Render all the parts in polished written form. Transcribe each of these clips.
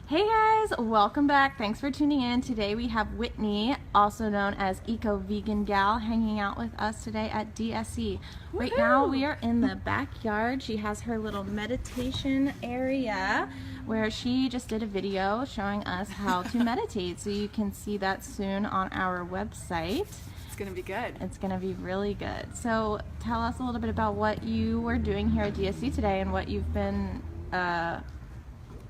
Hey guys, welcome back. Thanks for tuning in. Today we have Whitney, also known as EcoVeganGal, hanging out with us today at DSC. Right now we are in the backyard. She has her little meditation area where she just did a video showing us how to meditate. So you can see that soon on our website. It's going to be good. It's going to be really good. So tell us a little bit about what you were doing here at DSC today and what you've been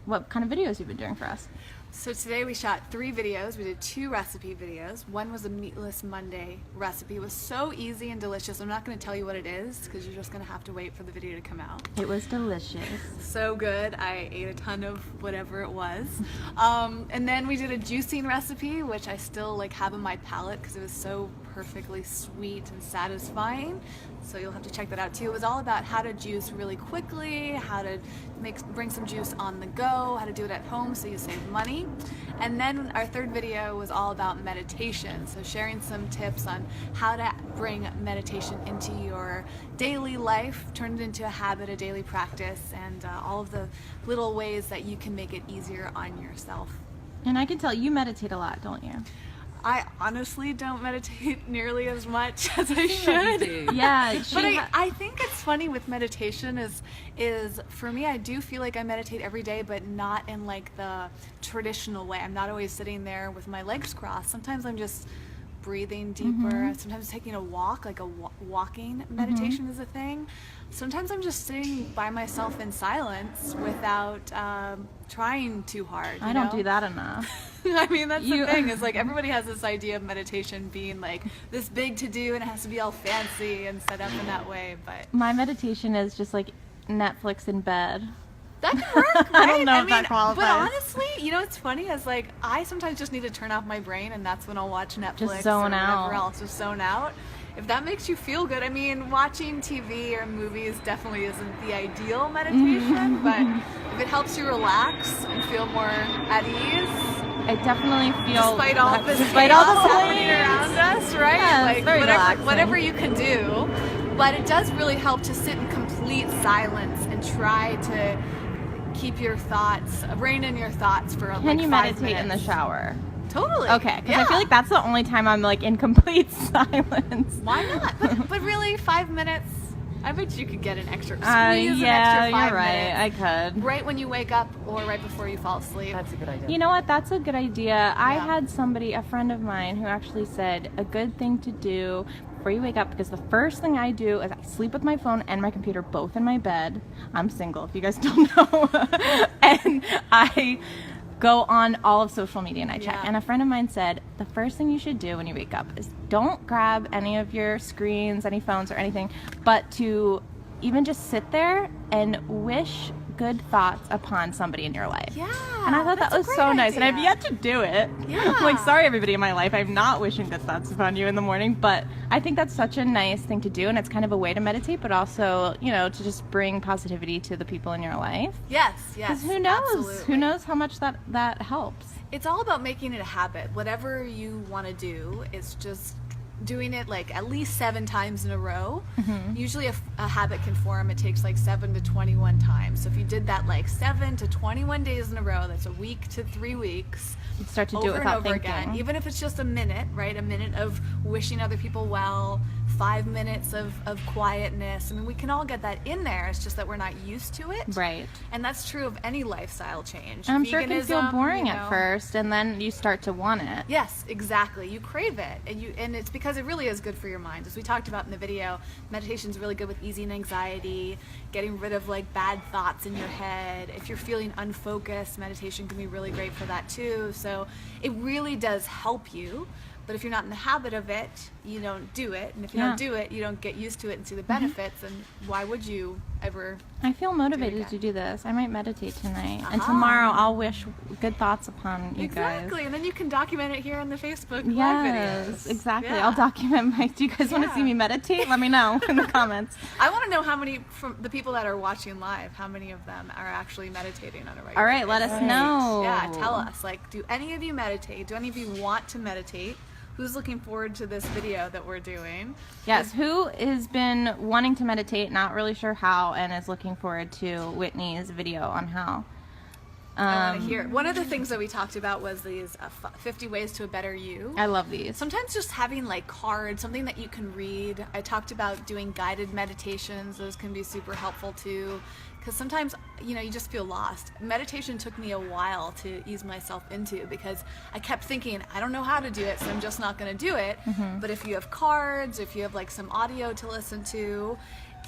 what kind of videos you've been doing for us. So today we shot 3 videos. We did 2 recipe videos. One was a meatless Monday recipe. It was so easy and delicious. I'm not going to tell you what it is because you're just going to have to wait for the video to come out. It was delicious. So good. I ate a ton of whatever it was. And then we did a juicing recipe, which I still have in my palate because it was so perfectly sweet and satisfying. So you'll have to check that out too. It was all about how to juice really quickly, how to bring some juice on the go, how to do it at home so you save money. And then our 3rd video was all about meditation. So sharing some tips on how to bring meditation into your daily life, turn it into a habit, a daily practice, and all of the little ways that you can make it easier on yourself. And I can tell you meditate a lot, don't you? I honestly don't meditate nearly as much as I should. Yeah, but I think it's funny with meditation is for me, I do feel like I meditate every day, but not in the traditional way. I'm not always sitting there with my legs crossed. Sometimes I'm just breathing deeper. Sometimes taking a walk, walking meditation is a thing. Sometimes I'm just sitting by myself in silence without trying too hard. I don't do that enough. I mean, that's the thing, is everybody has this idea of meditation being this big to do and it has to be all fancy and set up in that way, but my meditation is just Netflix in bed. That can work, right? I don't know if that qualifies. But honestly, it's funny, is I sometimes just need to turn off my brain and that's when I'll watch Netflix just zone or out. whatever else, just zone out. If that makes you feel good, I mean, watching TV or movies definitely isn't the ideal meditation, but if it helps you relax and feel more at ease, I definitely feel despite all this happening around us, right? Yeah, whatever you can do, but it does really help to sit in complete silence and try to keep your thoughts, rein in your thoughts for Can you 5 meditate minutes. in the shower? Totally. Okay, because I feel like that's the only time I'm in complete silence. Why not? But really, 5 minutes. I bet you could get an extra squeeze Yeah, an extra 5 you're right. minutes. I could. Right when you wake up or right before you fall asleep. That's a good idea. You know what? That's a good idea. I had a friend of mine, who actually said a good thing to do before you wake up, because the first thing I do is I sleep with my phone and my computer both in my bed. I'm single, if you guys don't know. And I go on all of social media and I check. And a friend of mine said the first thing you should do when you wake up is don't grab any of your screens, any phones or anything, but to even just sit there and wish good thoughts upon somebody in your life. Yeah. And I thought that was so nice. And I've yet to do it. Yeah. Sorry everybody in my life, I'm not wishing good thoughts upon you in the morning, but I think that's such a nice thing to do, and it's kind of a way to meditate, but also, to just bring positivity to the people in your life. Yes. Because who knows? Absolutely. Who knows how much that helps. It's all about making it a habit. Whatever you want to do, it's just doing it at least 7 times in a row. Usually a habit can form. It takes 7 to 21 times. So if you did that 7 to 21 days in a row, that's a week to 3 weeks. You'd start to do it without thinking. Again. Even if it's just a minute, right? A minute of wishing other people well, 5 minutes of quietness. I mean, we can all get that in there. It's just that we're not used to it. Right. And that's true of any lifestyle change. And I'm sure it can feel Veganism, boring at first, and then you start to want it. Yes, exactly. You crave it, and it's because it really is good for your mind. As we talked about in the video, meditation is really good with easing anxiety, getting rid of bad thoughts in your head. If you're feeling unfocused, meditation can be really great for that too. So it really does help you. But if you're not in the habit of it, you don't do it. And if you don't do it, you don't get used to it and see the benefits. And why would you ever? I feel motivated to do this. I might meditate tonight. And tomorrow I'll wish good thoughts upon you guys. Exactly. And then you can document it here on the Facebook live Yes, videos. exactly. Yeah. I'll document do you guys want to see me meditate? Let me know in the comments. I want to know how many, from the people that are watching live, how many of them are actually meditating on a regular All right, let us know. Yeah, tell us. Do any of you meditate? Do any of you want to meditate? Who's looking forward to this video that we're doing? Yes, who has been wanting to meditate, not really sure how, and is looking forward to Whitney's video on how? I want to hear. One of the things that we talked about was these 50 ways to a better you. I love these. Sometimes just having like cards, something that you can read. I talked about doing guided meditations. Those can be super helpful too. Because sometimes, you know, you just feel lost. Meditation took me a while to ease myself into because I kept thinking, I don't know how to do it, so I'm just not going to do it. But if you have cards, if you have like some audio to listen to,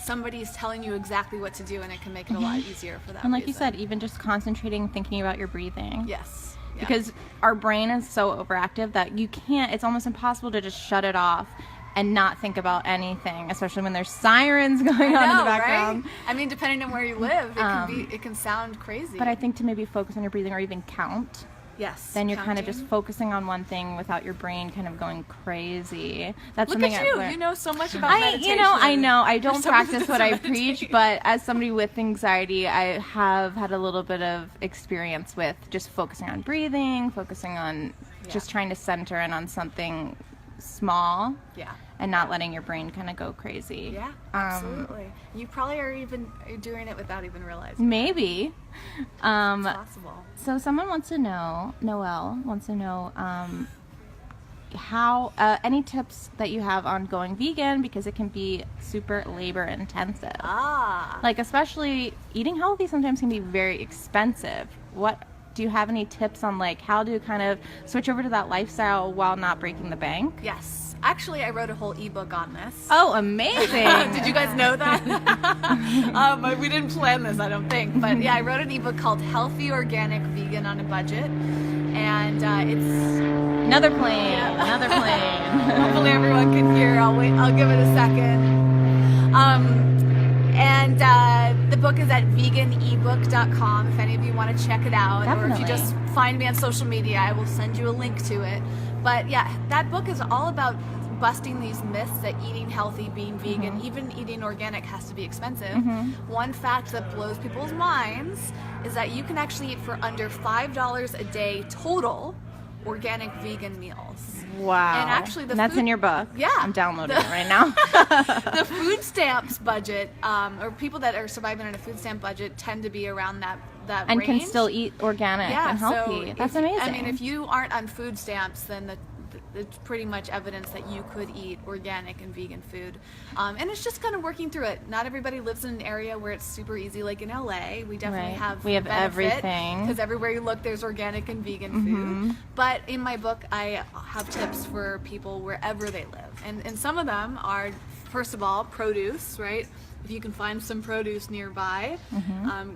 somebody's telling you exactly what to do, and it can make it a lot easier for that And like reason. you said, even just concentrating, thinking about your breathing. Yes. Yeah. Because our brain is so overactive that you can't, it's almost impossible to just shut it off and not think about anything, especially when there's sirens going on in the background. Right? I mean, depending on where you live, it can sound crazy. But I think to maybe focus on your breathing or even count. Yes. Then you're kind of counting. just focusing on one thing without your brain kind of going crazy. That's Look something at you. You know so much about meditation. I know. I don't Someone practice does what I meditate. preach, but as somebody with anxiety, I have had a little bit of experience with just focusing on breathing, focusing on just trying to center in on something small. Yeah. And not letting your brain kind of go crazy. Yeah, absolutely. You probably are doing it without even realizing. Maybe. It's possible. So someone wants to know, Noelle wants to know how, any tips that you have on going vegan, because it can be super labor intensive. Like especially eating healthy sometimes can be very expensive. Do you have any tips on like how to kind of switch over to that lifestyle while not breaking the bank? Yes. Actually, I wrote a whole ebook on this. Oh, amazing. Did you guys know that? We didn't plan this, I don't think. But yeah, I wrote an ebook called Healthy Organic Vegan on a Budget. And it's... Another plane. Another plane. Hopefully everyone can hear. I'll give it a second. The book is at veganebook.com if any of you want to check it out. Definitely. Or if you just find me on social media, I will send you a link to it. But yeah, that book is all about busting these myths that eating healthy, being vegan, even eating organic has to be expensive. One fact that blows people's minds is that you can actually eat for under $5 a day total organic vegan meals. Wow. And actually that's in your book. Yeah. I'm downloading it right now. The food stamps budget, or people that are surviving on a food stamp budget tend to be around that and range. can still eat organic and healthy. That's amazing. I mean, if you aren't on food stamps, then it's pretty much evidence that you could eat organic and vegan food. And it's just kind of working through it. Not everybody lives in an area where it's super easy, like in LA. We definitely have everything. Because everywhere you look, there's organic and vegan food. But in my book, I have tips for people wherever they live. And some of them are, first of all, produce, right? If you can find some produce nearby,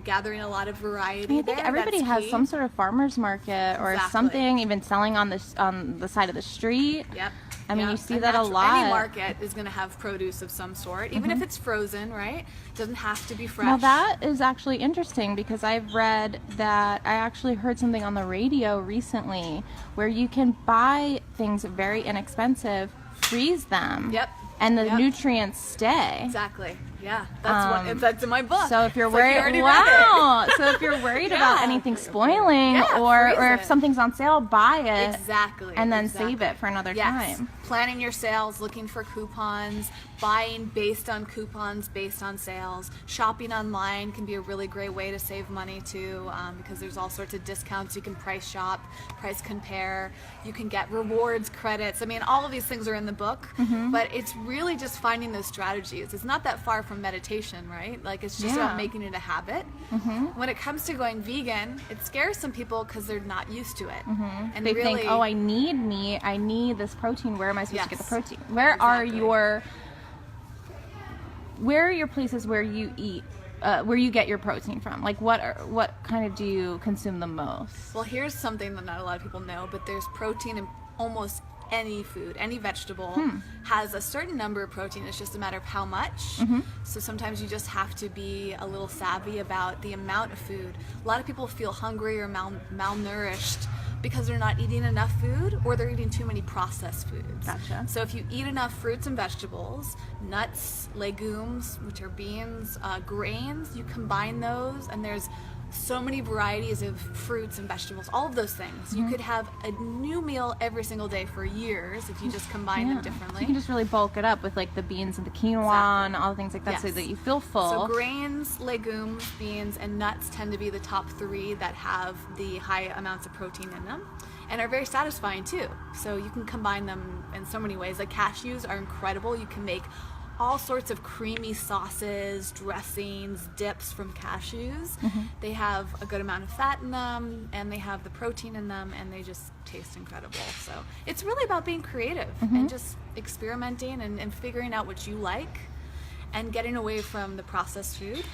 gathering a lot of variety. I think everybody has some sort of farmer's market or something, even selling on the side of the street. Yep. I mean, you see that a lot. Any market is going to have produce of some sort, even if it's frozen, right? It doesn't have to be fresh. Now that is actually interesting because I've read that I actually heard something on the radio recently where you can buy things very inexpensive, freeze them. Yep. And the nutrients stay. Exactly. Yeah, that's in my book. So if you're worried, So if you're worried about anything spoiling, or if something's on sale, buy it. Exactly. And then save it for another time. Planning your sales, looking for coupons, buying based on coupons, based on sales. Shopping online can be a really great way to save money too, because there's all sorts of discounts. You can price shop, price compare. You can get rewards, credits. I mean, all of these things are in the book, but it's really just finding those strategies. It's not that far from meditation, right? Like it's just about making it a habit. When it comes to going vegan, it scares some people because they're not used to it. And they really, think, oh, I need meat, I need this protein. Where am I supposed to get the protein? Where are your places where you eat, where you get your protein from? Like what kind of do you consume the most? Well, here's something that not a lot of people know, but there's protein in almost any food, any vegetable has a certain number of protein. It's just a matter of how much. So sometimes you just have to be a little savvy about the amount of food. A lot of people feel hungry or malnourished because they're not eating enough food or they're eating too many processed foods. Gotcha. So if you eat enough fruits and vegetables, nuts, legumes, which are beans, grains, you combine those, and there's so many varieties of fruits and vegetables, all of those things. You could have a new meal every single day for years if you just combine them differently. You can just really bulk it up with like the beans and the quinoa and all things like that, so that you feel full. So grains, legumes, beans, and nuts tend to be the top 3 that have the high amounts of protein in them and are very satisfying too. So you can combine them in so many ways. Like cashews are incredible. You can make all sorts of creamy sauces, dressings, dips from cashews. They have a good amount of fat in them, and they have the protein in them, and they just taste incredible. So it's really about being creative and just experimenting and figuring out what you like and getting away from the processed food.